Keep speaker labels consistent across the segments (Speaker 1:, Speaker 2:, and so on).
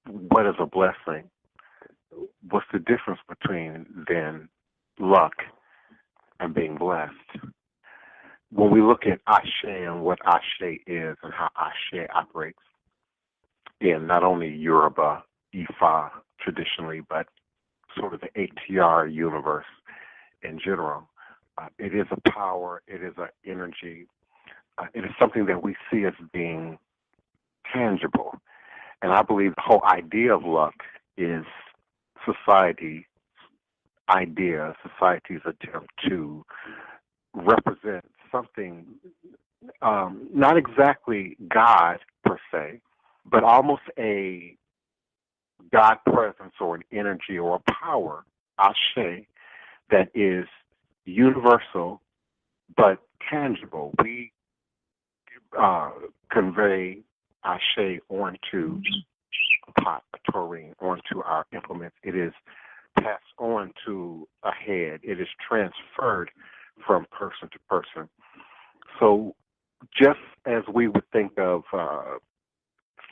Speaker 1: what is a blessing? What's the difference between then luck and being blessed? When we look at Ashe and what Ashe is and how Ashe operates in not only Yoruba, Ifa traditionally, but sort of the ATR universe in general, it is a power, it is an energy, it is something that we see as being tangible. And I believe the whole idea of luck is society's society's attempt to represent something, not exactly God per se, but almost a God presence or an energy or a power, Ashe, that is universal but tangible. We convey Ashe onto a pot, a taurine, onto our implements. It is passed on to a head. It is transferred from person to person. So just as we would think of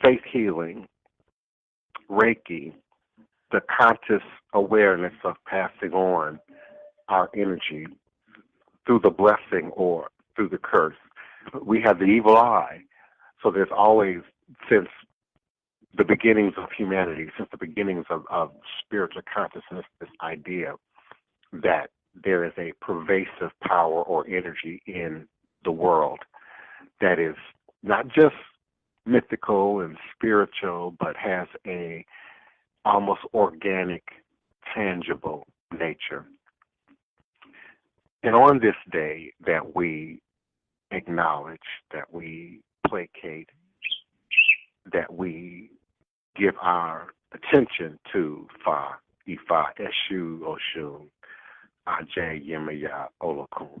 Speaker 1: faith healing, Reiki, the conscious awareness of passing on our energy through the blessing or through the curse. We have the evil eye. So there's always, since the beginnings of humanity, since the beginnings of spiritual consciousness, this idea that there is a pervasive power or energy in the world that is not just mythical and spiritual, but has a almost organic, tangible nature. And on this day that we acknowledge, that we placate, that we give our attention to Fa, Ifa, Eshu, Oshun, Ajay, Yemaya, Olokun,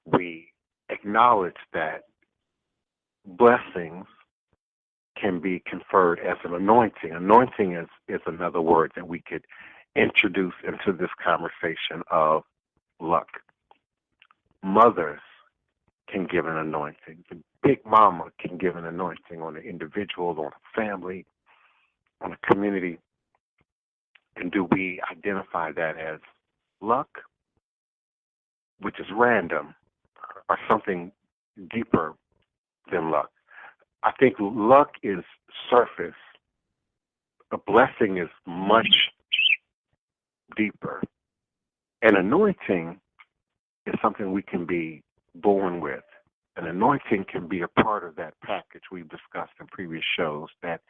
Speaker 1: we acknowledge that blessings can be conferred as an anointing. Anointing is another word that we could introduce into this conversation of luck. Mothers can give an anointing. The Big Mama can give an anointing on an individual, on a family, on a community. And do we identify that as luck, which is random, or something deeper than luck? I think luck is surface. A blessing is much deeper. An anointing is something we can be born with. An anointing can be a part of that package we've discussed in previous shows, that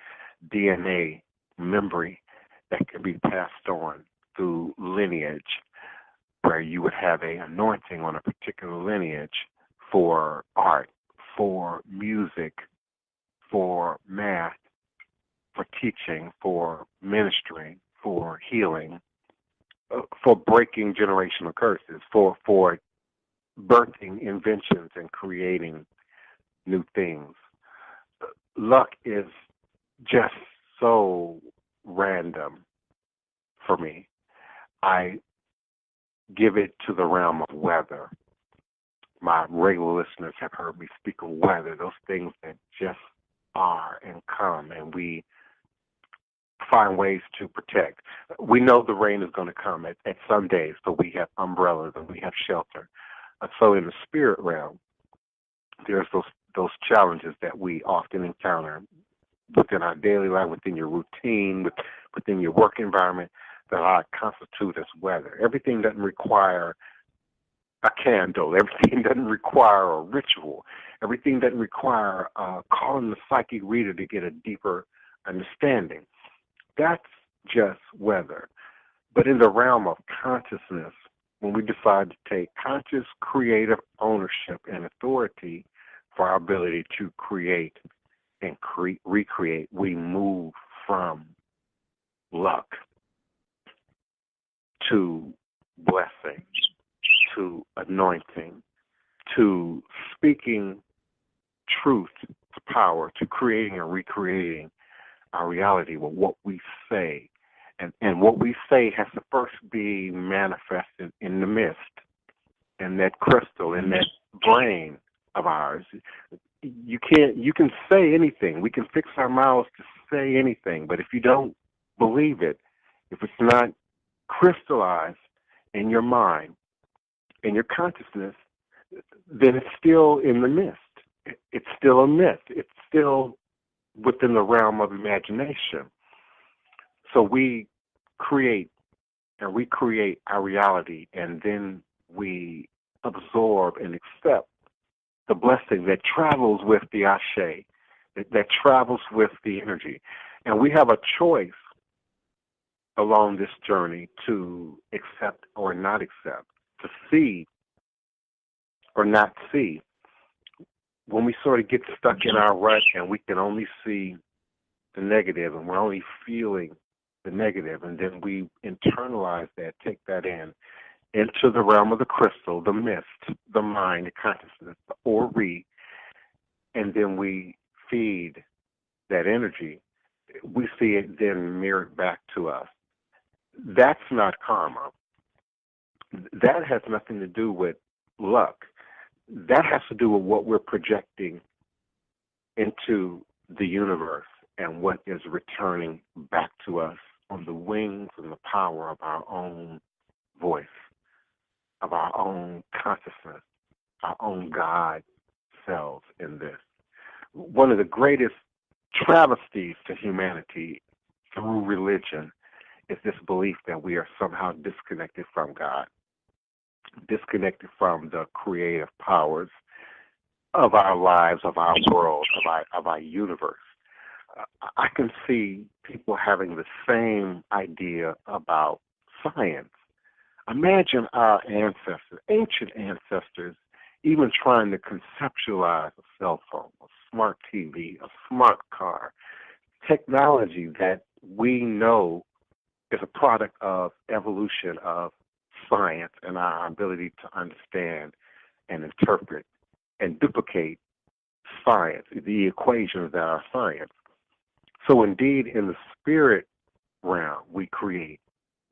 Speaker 1: DNA memory that can be passed on through lineage, where you would have an anointing on a particular lineage for art, for music, for math, for teaching, for ministry, for healing, for breaking generational curses, for birthing inventions and creating new things. Luck is just so random for me. I give it to the realm of weather. My regular listeners have heard me speak of weather, those things that just are and come, and we find ways to protect. We know the rain is going to come at some days, so we have umbrellas and we have shelter. So in the spirit realm, there's those challenges that we often encounter within our daily life, within your routine, within your work environment, that are constitute as weather. Everything doesn't require a candle. Everything doesn't require a ritual. Everything doesn't require calling the psychic reader to get a deeper understanding. That's just weather. But in the realm of consciousness, when we decide to take conscious creative ownership and authority for our ability to create and recreate, we move from luck to blessing, to anointing, to speaking truth to power, to creating and recreating our reality with what we say. And what we say has to first be manifested in the mist, in that crystal, in that brain of ours. You can say anything. We can fix our mouths to say anything, but if you don't believe it, if it's not crystallized in your mind, in your consciousness, then it's still in the mist. It's still a myth. It's still within the realm of imagination. So we create and recreate our reality, and then we absorb and accept the blessing that travels with the ashe, that travels with the energy. And we have a choice along this journey to accept or not accept, to see or not see. When we sort of get stuck in our rut and we can only see the negative and we're only feeling the negative, and then we internalize that, take that into the realm of the crystal, the mist, the mind, the consciousness, the ori, and then we feed that energy, we see it then mirrored back to us. That's not karma. That has nothing to do with luck. That has to do with what we're projecting into the universe and what is returning back to us on the wings and the power of our own voice, of our own consciousness, our own God selves in this. One of the greatest travesties to humanity through religion is this belief that we are somehow disconnected from God, disconnected from the creative powers of our lives, of our world, of our universe. I can see people having the same idea about science. Imagine our ancestors, ancient ancestors, even trying to conceptualize a cell phone, a smart TV, a smart car, technology that we know is a product of evolution of science and our ability to understand and interpret and duplicate science, the equations that are science. So indeed, in the spirit realm, we create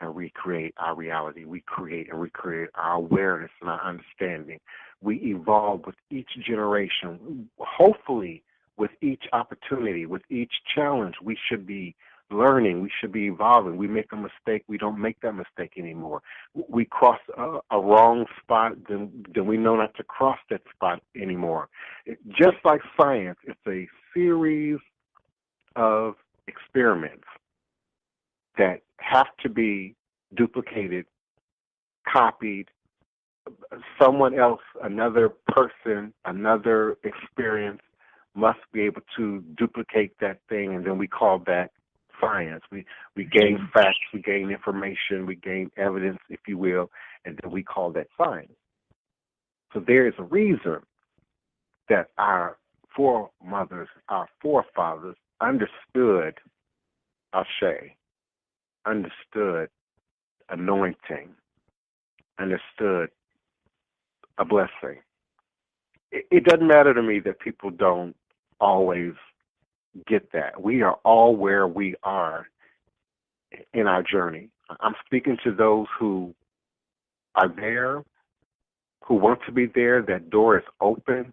Speaker 1: and recreate our reality. We create and recreate our awareness and our understanding. We evolve with each generation. Hopefully, with each opportunity, with each challenge, we should be learning. We should be evolving. We make a mistake. We don't make that mistake anymore. We cross a wrong spot, then we know not to cross that spot anymore. Just like science, it's a series of experiments that have to be duplicated, copied. Someone else, another person, another experience must be able to duplicate that thing, and then we call that science. We gain facts, we gain information, we gain evidence, if you will, and then we call that science. So there is a reason that our foremothers, our forefathers understood Ashe, understood anointing, understood a blessing. It doesn't matter to me that people don't always get that. We are all where we are in our journey. I'm speaking to those who are there, who want to be there. That door is open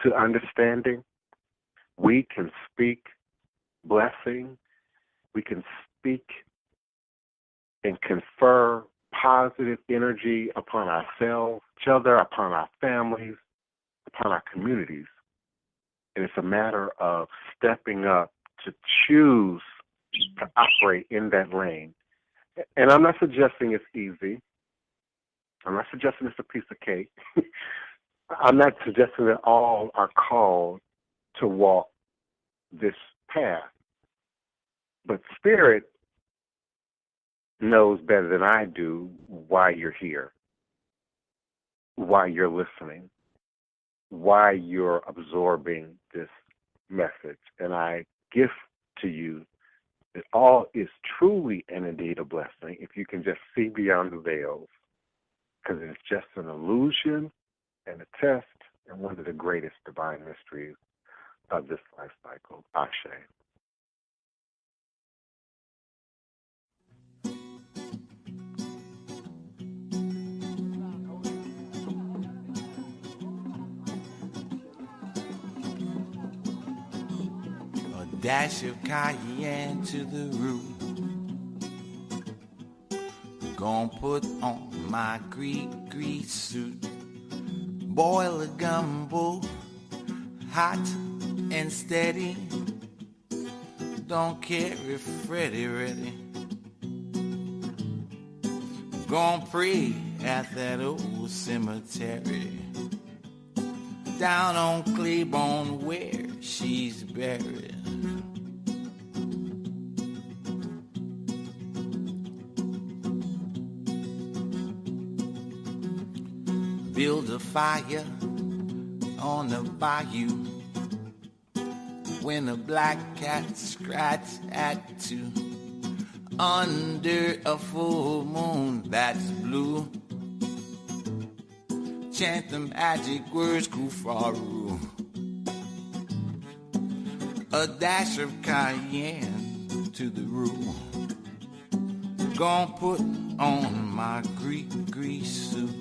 Speaker 1: to understanding. We can speak blessing. We can speak and confer positive energy upon ourselves, each other, upon our families, upon our communities. And it's a matter of stepping up to choose to operate in that lane. And I'm not suggesting it's easy. I'm not suggesting it's a piece of cake. I'm not suggesting that all are called to walk this path. But Spirit knows better than I do why you're here, why you're listening, why you're absorbing this message. And I gift to you that all is truly and indeed a blessing if you can just see beyond the veils, because it's just an illusion and a test and one of the greatest divine mysteries of this life cycle. Ashe.
Speaker 2: dash of cayenne to the root. Gonna put on my grease suit. Boil a gumbo, hot and steady. Don't care if Freddie ready. Gonna pray at that old cemetery down on Claiborne where she's buried. Build a fire on the bayou when a black cat scratch at 2 under a full moon that's blue. Chant the magic words, Kufaru. A dash of cayenne to the roux. Gonna put on my grease suit.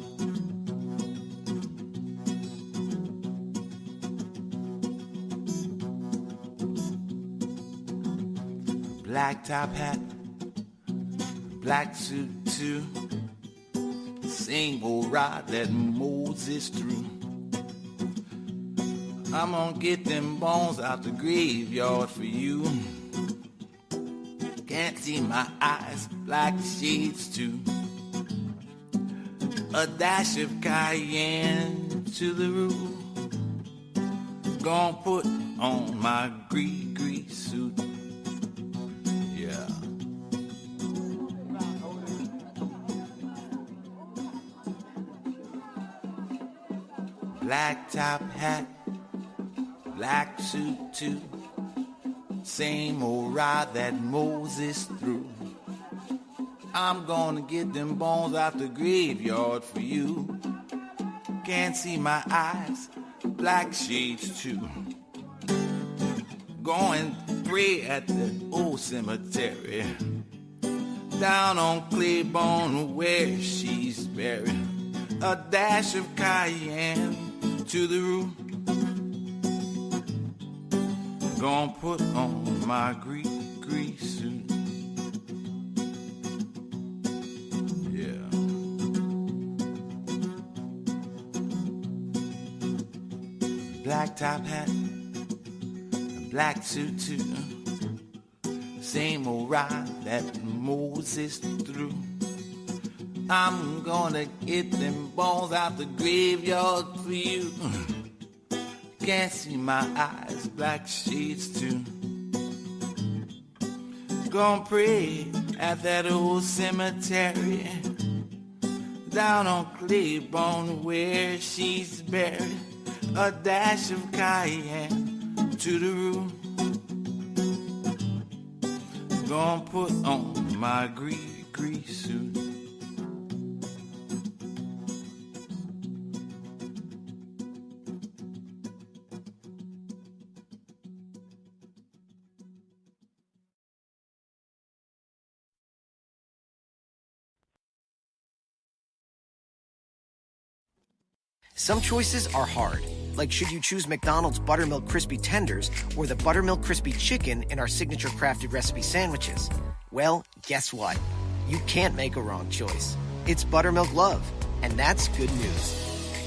Speaker 2: Black top hat, black suit too. Same old ride that Moses threw. I'm gonna get them bones out the graveyard for you. Can't see my eyes, black shades too. A dash of cayenne to the roux. Gonna put on my grease suit. Yeah. Black top hat, black suit too. Same old ride that Moses threw. I'm gonna get them bones out the graveyard for you. Can't see my eyes, black shades too. Going pray at the old cemetery down on Claiborne where she's buried. A dash of cayenne to the roux. Gonna put on my grease suit. Yeah. Black top hat, black suit too. Same old ride that Moses threw. I'm gonna get them bones out the graveyard for you. Can't see my eyes, black shades too. Gonna pray at that old cemetery down on Claiborne where she's buried. A dash of cayenne to the roux. Gonna put on my grease suit.
Speaker 3: Some choices are hard, like should you choose McDonald's Buttermilk Crispy Tenders or the Buttermilk Crispy Chicken in our signature crafted recipe sandwiches? Well, guess what? You can't make a wrong choice. It's Buttermilk Love, and that's good news.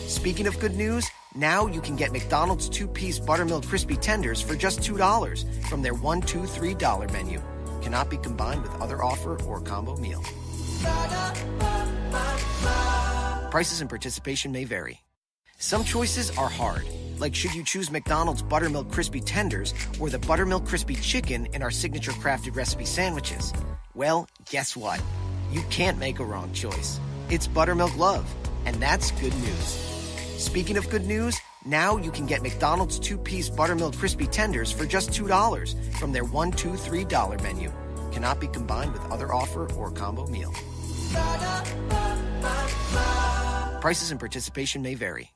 Speaker 3: Speaking of good news, now you can get McDonald's 2-piece Buttermilk Crispy Tenders for just $2 from their $1, $2, $3 menu. Cannot be combined with other offer or combo meal. Prices and participation may vary. Some choices are hard, like should you choose McDonald's Buttermilk Crispy Tenders or the Buttermilk Crispy Chicken in our signature crafted recipe sandwiches? Well, guess what? You can't make a wrong choice. It's Buttermilk Love, and that's good news. Speaking of good news, now you can get McDonald's 2-piece Buttermilk Crispy Tenders for just $2 from their $1, $2, $3 menu. Cannot be combined with other offer or combo meal. Prices and participation may vary.